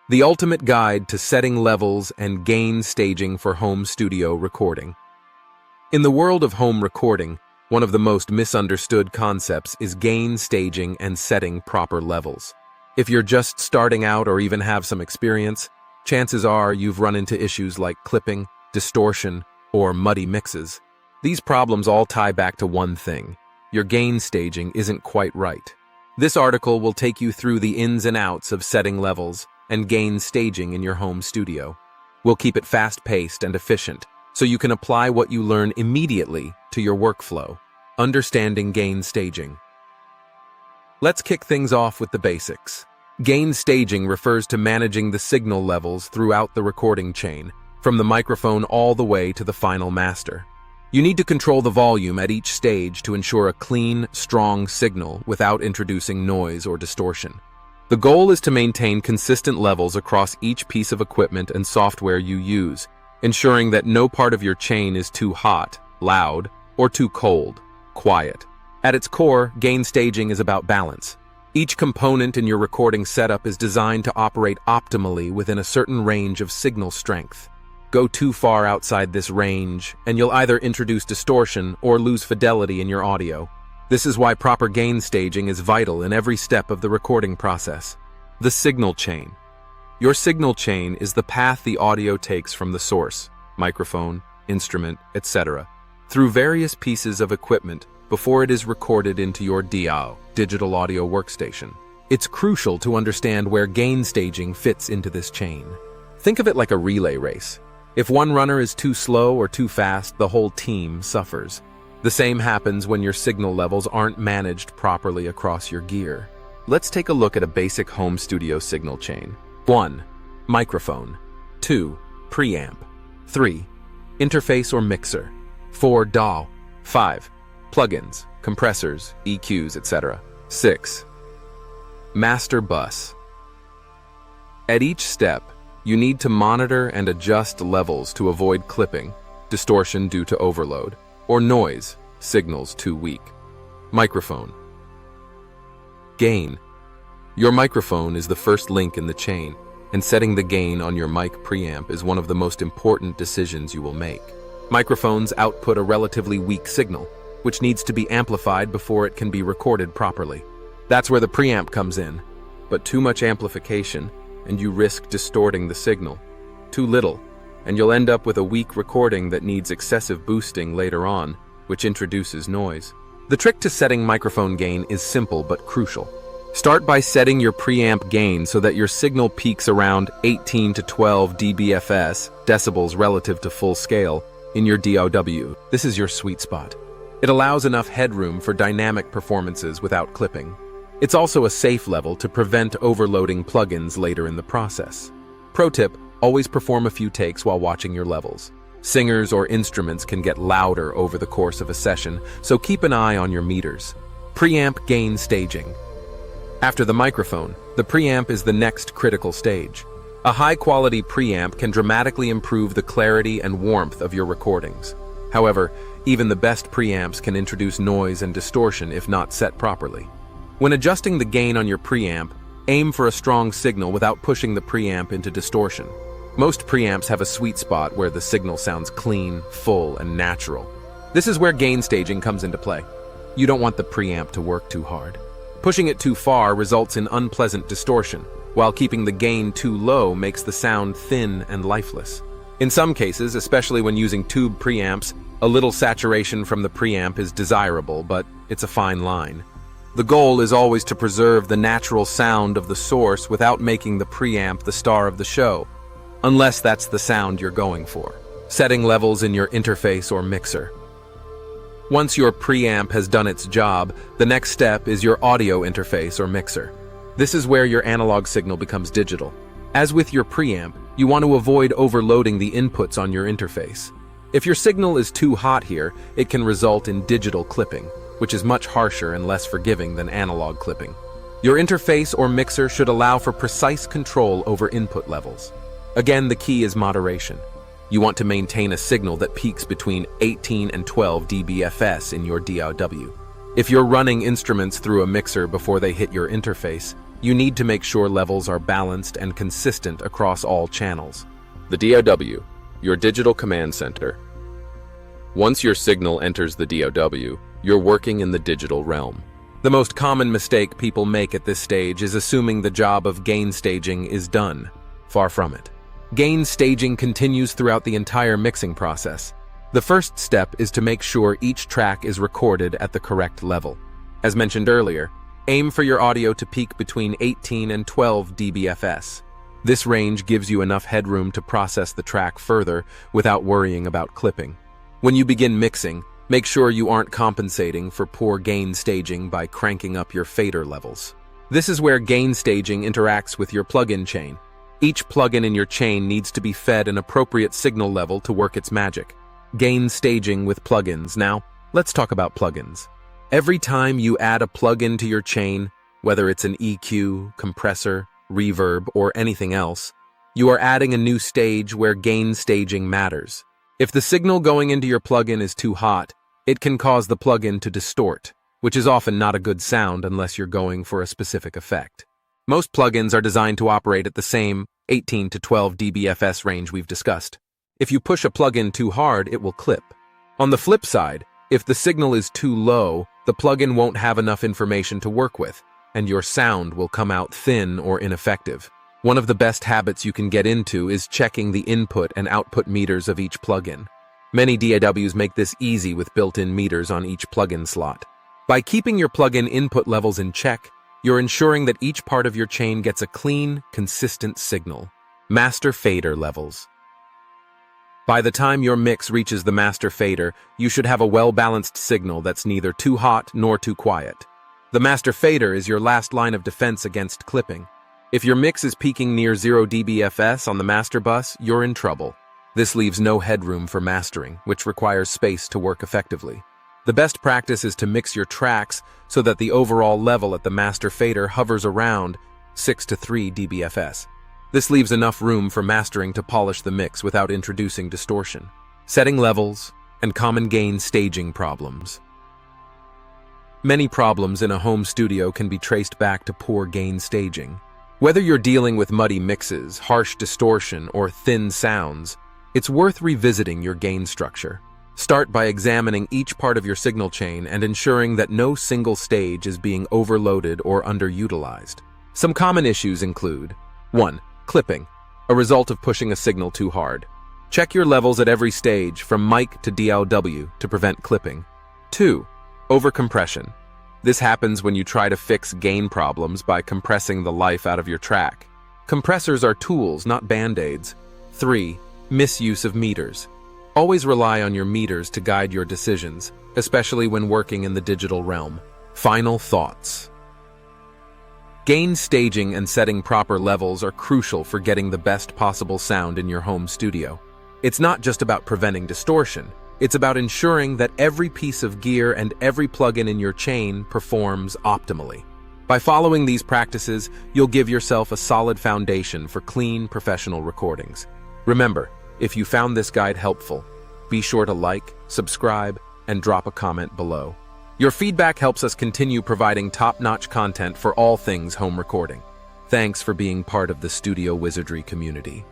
the ultimate guide to setting levels and gain staging for home studio recording. In the world of home recording, one of the most misunderstood concepts is gain staging and setting proper levels. If you're just starting out or even have some experience, chances are you've run into issues like clipping, distortion, or muddy mixes. These problems all tie back to one thing: your gain staging isn't quite right. This article will take you through the ins and outs of setting levels and gain staging in your home studio. We'll keep it fast-paced and efficient, so you can apply what you learn immediately to your workflow. Understanding gain staging. Let's kick things off with the basics. Gain staging refers to managing the signal levels throughout the recording chain, from the microphone all the way to the final master. You need to control the volume at each stage to ensure a clean, strong signal without introducing noise or distortion. The goal is to maintain consistent levels across each piece of equipment and software you use, ensuring that no part of your chain is too hot, loud, or too cold, quiet. At its core, gain staging is about balance. Each component in your recording setup is designed to operate optimally within a certain range of signal strength. Go too far outside this range, and you'll either introduce distortion or lose fidelity in your audio. This is why proper gain staging is vital in every step of the recording process. The signal chain. Your signal chain is the path the audio takes from the source, microphone, instrument, etc., through various pieces of equipment before it is recorded into your DAW, digital audio workstation. It's crucial to understand where gain staging fits into this chain. Think of it like a relay race. If one runner is too slow or too fast, the whole team suffers. The same happens when your signal levels aren't managed properly across your gear. Let's take a look at a basic home studio signal chain. 1. Microphone. 2. Preamp. 3. Interface or mixer. 4. DAW. 5. Plugins, compressors, EQs, etc. 6. Master bus. At each step, you need to monitor and adjust levels to avoid clipping, distortion due to overload, or noise, signals too weak. Microphone. Gain. Your microphone is the first link in the chain, and setting the gain on your mic preamp is one of the most important decisions you will make. Microphones output a relatively weak signal, which needs to be amplified before it can be recorded properly. That's where the preamp comes in. But too much amplification, and you risk distorting the signal. Too little, and you'll end up with a weak recording that needs excessive boosting later on, which introduces noise. The trick to setting microphone gain is simple but crucial. Start by setting your preamp gain so that your signal peaks around 18 to 12 dBFS, decibels relative to full scale, in your DAW. This is your sweet spot. It allows enough headroom for dynamic performances without clipping. It's also a safe level to prevent overloading plugins later in the process. Pro tip, always perform a few takes while watching your levels. Singers or instruments can get louder over the course of a session, so keep an eye on your meters. Preamp gain staging. After the microphone, the preamp is the next critical stage. A high-quality preamp can dramatically improve the clarity and warmth of your recordings. However, even the best preamps can introduce noise and distortion if not set properly. When adjusting the gain on your preamp, aim for a strong signal without pushing the preamp into distortion. Most preamps have a sweet spot where the signal sounds clean, full, and natural. This is where gain staging comes into play. You don't want the preamp to work too hard. Pushing it too far results in unpleasant distortion, while keeping the gain too low makes the sound thin and lifeless. In some cases, especially when using tube preamps, a little saturation from the preamp is desirable, but it's a fine line. The goal is always to preserve the natural sound of the source without making the preamp the star of the show, unless that's the sound you're going for. Setting levels in your interface or mixer. Once your preamp has done its job, the next step is your audio interface or mixer. This is where your analog signal becomes digital. As with your preamp, you want to avoid overloading the inputs on your interface. If your signal is too hot here, it can result in digital clipping, which is much harsher and less forgiving than analog clipping. Your interface or mixer should allow for precise control over input levels. Again, the key is moderation. You want to maintain a signal that peaks between 18 and 12 dBFS in your DAW. If you're running instruments through a mixer before they hit your interface, You need to make sure levels are balanced and consistent across all channels. The DAW, your digital command center. Once your signal enters the DAW, you're working in the digital realm. The most common mistake people make at this stage is assuming the job of gain staging is done. Far from it. Gain staging continues throughout the entire mixing process. The first step is to make sure each track is recorded at the correct level. As mentioned earlier, aim for your audio to peak between 18 and 12 dBFS. This range gives you enough headroom to process the track further without worrying about clipping. When you begin mixing, make sure you aren't compensating for poor gain staging by cranking up your fader levels. This is where gain staging interacts with your plugin chain. Each plugin in your chain needs to be fed an appropriate signal level to work its magic. Gain staging with plugins. Now, let's talk about plugins. Every time you add a plugin to your chain, whether it's an EQ, compressor, reverb, or anything else, you are adding a new stage where gain staging matters. If the signal going into your plugin is too hot, it can cause the plugin to distort, which is often not a good sound unless you're going for a specific effect. Most plugins are designed to operate at the same 18 to 12 dBFS range we've discussed. If you push a plugin too hard, it will clip. On the flip side, if the signal is too low, the plugin won't have enough information to work with, and your sound will come out thin or ineffective. One of the best habits you can get into is checking the input and output meters of each plugin. Many DAWs make this easy with built-in meters on each plugin slot. By keeping your plugin input levels in check, you're ensuring that each part of your chain gets a clean, consistent signal. Master fader levels. By the time your mix reaches the master fader, you should have a well-balanced signal that's neither too hot nor too quiet. The master fader is your last line of defense against clipping. If your mix is peaking near 0 dBFS on the master bus, you're in trouble. This leaves no headroom for mastering, which requires space to work effectively. The best practice is to mix your tracks so that the overall level at the master fader hovers around 6 to 3 dBFS. This leaves enough room for mastering to polish the mix without introducing distortion. Setting levels and common gain staging problems. Many problems in a home studio can be traced back to poor gain staging. Whether you're dealing with muddy mixes, harsh distortion, or thin sounds, it's worth revisiting your gain structure. Start by examining each part of your signal chain and ensuring that no single stage is being overloaded or underutilized. Some common issues include 1. Clipping, a result of pushing a signal too hard. Check your levels at every stage, from mic to DAW, to prevent clipping. 2. Overcompression. This happens when you try to fix gain problems by compressing the life out of your track. Compressors are tools, not band-aids. 3. Misuse of meters. Always rely on your meters to guide your decisions, especially when working in the digital realm. Final thoughts. Gain staging and setting proper levels are crucial for getting the best possible sound in your home studio. It's not just about preventing distortion, it's about ensuring that every piece of gear and every plugin in your chain performs optimally. By following these practices, you'll give yourself a solid foundation for clean, professional recordings. Remember, if you found this guide helpful, be sure to like, subscribe, and drop a comment below. Your feedback helps us continue providing top-notch content for all things home recording. Thanks for being part of the Studio Wizardry community.